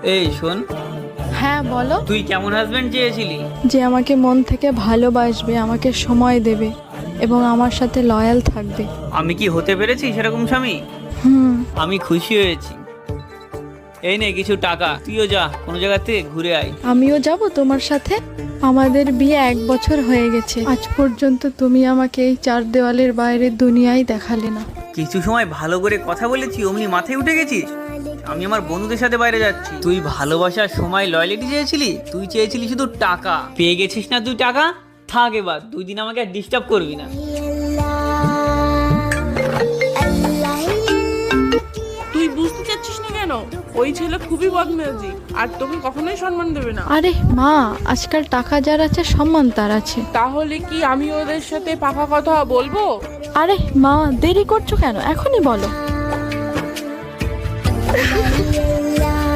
এই শোন, হ্যাঁ বলো। তুই কেমন হাজবেন্ড চেয়েছিলি? যে আমাকে মন থেকে ভালোবাসবে, আমাকে সময় দেবে এবং আমার সাথে লয়াল থাকবে। আমি কি হতে পেরেছি সেরকম স্বামী? হুম। আমি খুশি হয়েছি। এই নে কিছু টাকা, তুইও যা কোনো জায়গা থেকে ঘুরে আয়। আমিও যাব তোমার সাথে। আমাদের বিয়ে 1 বছর হয়ে গেছে, আজ পর্যন্ত তুমি আমাকে এই 4 দেওয়ালের বাইরে দুনিয়ায় দেখালে না। কিছু সময় ভালো করে কথা বলেছি, অমনি মাথায় উঠে গেছিস? আমি আমার বন্ধুদের সাথে বাইরে যাচ্ছি। তুই ভালোবাসার সময় লয়ালিটি চেয়েছিলি, তুই চেয়েছিলি শুধু টাকা। পেয়ে গেছিস না তুই টাকা? থাক এবার, 2 দিন আমাকে আর ডিস্টার্ব করবি না। তুই বুঝতে চাচ্ছিস না কেন? ওই ছেলে খুবই বদমেজাজি আর তোকে কখনোই সম্মান দেবে না। আরে মা, আজকাল টাকা যার আছে সম্মান তার আছে। তাহলে কি আমি ওদের সাথে পাকা কথা বলবো? আরে মা, দেরি করছো কেন? এখনই বলো।